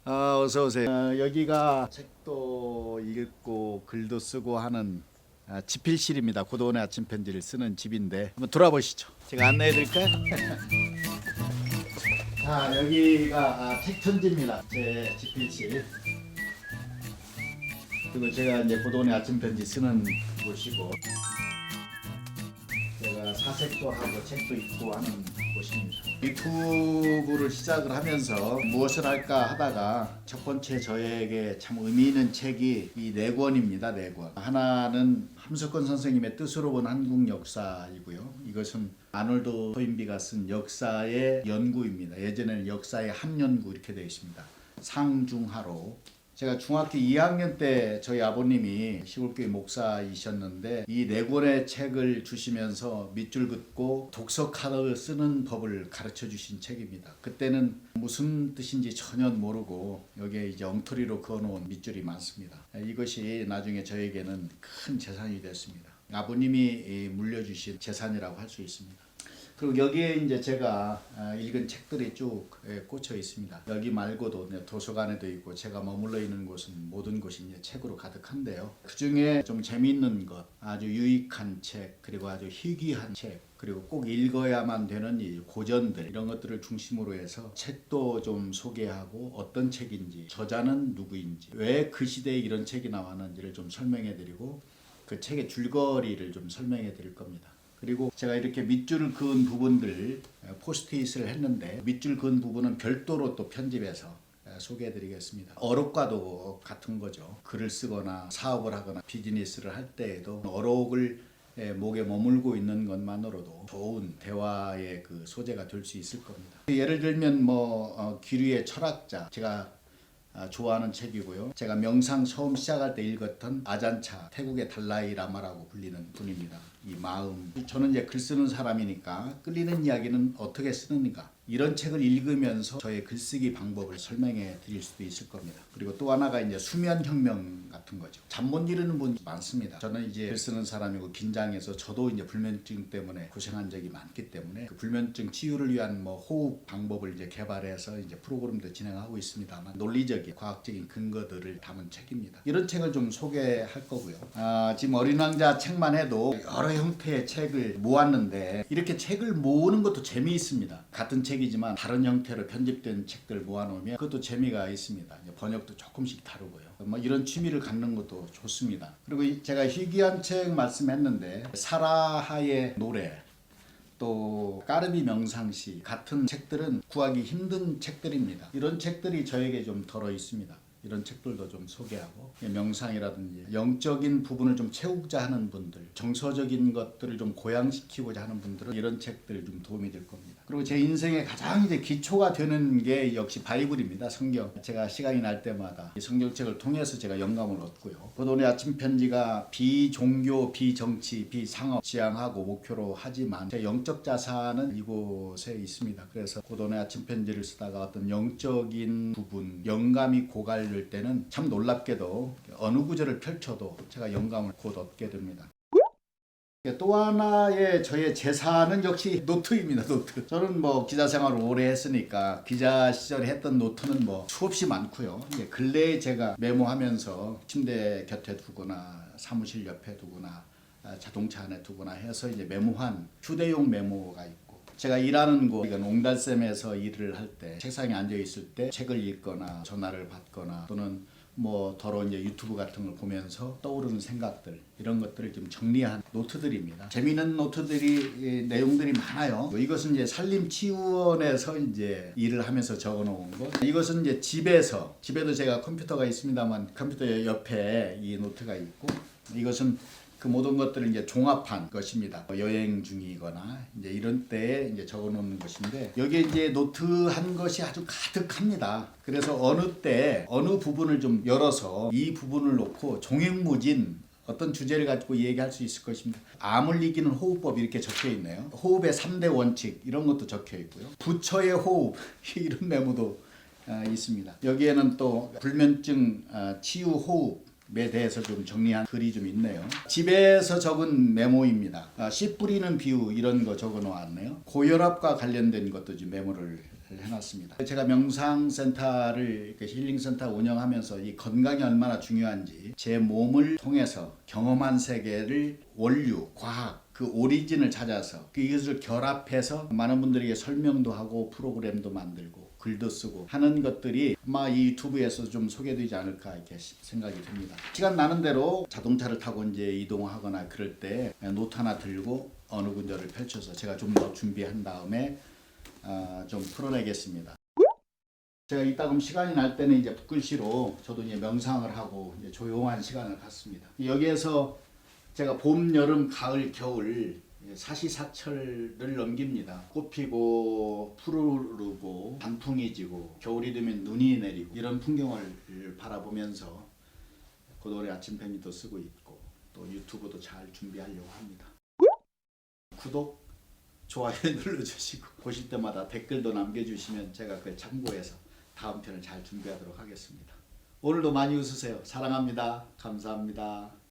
어서 오세요. 여기가 책도 읽고 글도 쓰고 하는 집필실입니다. 고도원의 아침 편지를 쓰는 집인데 한번 돌아보시죠. 제가 안내해 드릴까요? 자, 여기가 책천지입니다. 제 집필실. 그리고 제가 이제 고도원의 아침 편지 쓰는 곳이고, 제가 사색도 하고 책도 읽고 하는 곳입니다. 유튜브를 시작을 하면서 무엇을 할까 하다가 첫 번째 저에게 참 의미 있는 책이 이 네 권입니다. 네 권. 하나는 함석헌 선생님의 뜻으로 본 한국 역사이고요. 이것은 아놀드 토인비가 쓴 역사의 연구입니다. 예전에는 역사의 한연구 이렇게 되어 있습니다. 상중하로. 제가 중학교 2학년 때 저희 아버님이 시골교회 목사이셨는데 이 네 권의 책을 주시면서 밑줄 긋고 독서 카드 쓰는 법을 가르쳐 주신 책입니다. 그때는 무슨 뜻인지 전혀 모르고 여기에 이제 엉터리로 그어놓은 밑줄이 많습니다. 이것이 나중에 저에게는 큰 재산이 됐습니다. 아버님이 물려주신 재산이라고 할 수 있습니다. 그리고 여기에 이제 제가 읽은 책들이 쭉 꽂혀 있습니다. 여기 말고도 도서관에도 있고 제가 머물러 있는 곳은 모든 곳이 이제 책으로 가득한데요. 그 중에 좀 재미있는 것, 아주 유익한 책, 그리고 아주 희귀한 책, 그리고 꼭 읽어야만 되는 이 고전들, 이런 것들을 중심으로 해서 책도 좀 소개하고 어떤 책인지, 저자는 누구인지, 왜 그 시대에 이런 책이 나왔는지를 좀 설명해 드리고 그 책의 줄거리를 좀 설명해 드릴 겁니다. 그리고 제가 이렇게 밑줄을 그은 부분들 포스트잇을 했는데 밑줄 그은 부분은 별도로 또 편집해서 소개해 드리겠습니다. 어록과도 같은 거죠. 글을 쓰거나 사업을 하거나 비즈니스를 할 때에도 어록을 목에 머물고 있는 것만으로도 좋은 대화의 그 소재가 될 수 있을 겁니다. 예를 들면 기류의 철학자, 제가 좋아하는 책이고요. 제가 명상 처음 시작할 때 읽었던 아잔차, 태국의 달라이 라마라고 불리는 분입니다. 이 마음. 저는 이제 글 쓰는 사람이니까 끌리는 이야기는 어떻게 쓰는가, 이런 책을 읽으면서 저의 글쓰기 방법을 설명해 드릴 수도 있을 겁니다. 그리고 또 하나가 이제 수면 혁명 같은 거죠. 잠 못 이루는 분이 많습니다. 저는 이제 글 쓰는 사람이고 긴장해서 저도 이제 불면증 때문에 고생한 적이 많기 때문에 그 불면증 치유를 위한 호흡 방법을 이제 개발해서 이제 프로그램도 진행하고 있습니다만 논리적인 과학적인 근거들을 담은 책입니다. 이런 책을 좀 소개할 거고요. 지금 어린 왕자 책만 해도 여러 형태의 책을 모았는데 이렇게 책을 모으는 것도 재미있습니다. 같은 책이지만 다른 형태로 편집된 책들 모아놓으면 그것도 재미가 있습니다. 번역도 조금씩 다르고요. 이런 취미를 갖는 것도 좋습니다. 그리고 제가 희귀한 책 말씀했는데 사라하의 노래, 또 까르비 명상시 같은 책들은 구하기 힘든 책들입니다. 이런 책들이 저에게 좀 덜어 있습니다. 이런 책들도 좀 소개하고, 명상이라든지 영적인 부분을 좀 채우고자 하는 분들, 정서적인 것들을 좀 고양시키고자 하는 분들은 이런 책들이 좀 도움이 될 겁니다. 그리고 제 인생에 가장 이제 기초가 되는 게 역시 바이블입니다. 성경. 제가 시간이 날 때마다 이 성경책을 통해서 제가 영감을 얻고요. 고도원의 아침 편지가 비종교, 비정치, 비상업 지향하고 목표로 하지만 제 영적 자산은 이곳에 있습니다. 그래서 고도원의 아침 편지를 쓰다가 어떤 영적인 부분, 영감이 고갈될 때는 참 놀랍게도 어느 구절을 펼쳐도 제가 영감을 곧 얻게 됩니다. 또 하나의 저의 재산은 역시 노트입니다. 노트. 저는 기자 생활을 오래 했으니까 기자 시절에 했던 노트는 수없이 많고요. 근래에 제가 메모하면서 침대 곁에 두거나 사무실 옆에 두거나 자동차 안에 두거나 해서 이제 메모한 휴대용 메모가 있고, 제가 일하는 곳, 이건 옹달샘에서 일을 할 때 책상에 앉아 있을 때 책을 읽거나 전화를 받거나 또는 더러 이제 유튜브 같은 걸 보면서 떠오르는 생각들, 이런 것들을 좀 정리한 노트들입니다. 재미있는 노트들이 내용들이 많아요. 이것은 이제 산림치유원에서 이제 일을 하면서 적어놓은 것. 이것은 이제 집에도 제가 컴퓨터가 있습니다만 컴퓨터 옆에 이 노트가 있고, 이것은 그 모든 것들을 이제 종합한 것입니다. 여행 중이거나 이제 이런 때에 이제 적어놓는 것인데, 여기에 이제 노트한 것이 아주 가득합니다. 그래서 어느 때 어느 부분을 좀 열어서 이 부분을 놓고 종횡무진 어떤 주제를 가지고 얘기할 수 있을 것입니다. 암을 이기는 호흡법 이렇게 적혀 있네요. 호흡의 3대 원칙 이런 것도 적혀 있고요. 부처의 호흡 이런 메모도 있습니다. 여기에는 또 불면증 치유 호흡 에 대해서 좀 정리한 글이 좀 있네요. 집에서 적은 메모입니다. 씨 뿌리는 비유 이런 거 적어 놓았네요. 고혈압과 관련된 것도 좀 메모를 해놨습니다. 제가 명상센터를 이렇게 힐링센터 운영하면서 이 건강이 얼마나 중요한지 제 몸을 통해서 경험한 세계를 원류, 과학, 그 오리진을 찾아서 이것을 결합해서 많은 분들에게 설명도 하고 프로그램도 만들고 글도 쓰고 하는 것들이 아마 이 유튜브에서 좀 소개되지 않을까 이렇게 생각이 듭니다. 시간 나는 대로 자동차를 타고 이제 이동하거나 그럴 때 노트 하나 들고 어느 군데를 펼쳐서 제가 좀 더 준비한 다음에 좀 풀어내겠습니다. 제가 이따금 시간이 날 때는 이제 붓글씨로 저도 이제 명상을 하고 이제 조용한 시간을 갖습니다. 여기에서 제가 봄, 여름, 가을, 겨울 사시사철을 넘깁니다. 꽃 피고 푸르르고 단풍이 지고 겨울이 되면 눈이 내리고 이런 풍경을 바라보면서 고도리 아침 편지도 쓰고 있고 또 유튜브도 잘 준비하려고 합니다. 구독, 좋아요 눌러주시고 보실 때마다 댓글도 남겨주시면 제가 그걸 참고해서 다음 편을 잘 준비하도록 하겠습니다. 오늘도 많이 웃으세요. 사랑합니다. 감사합니다.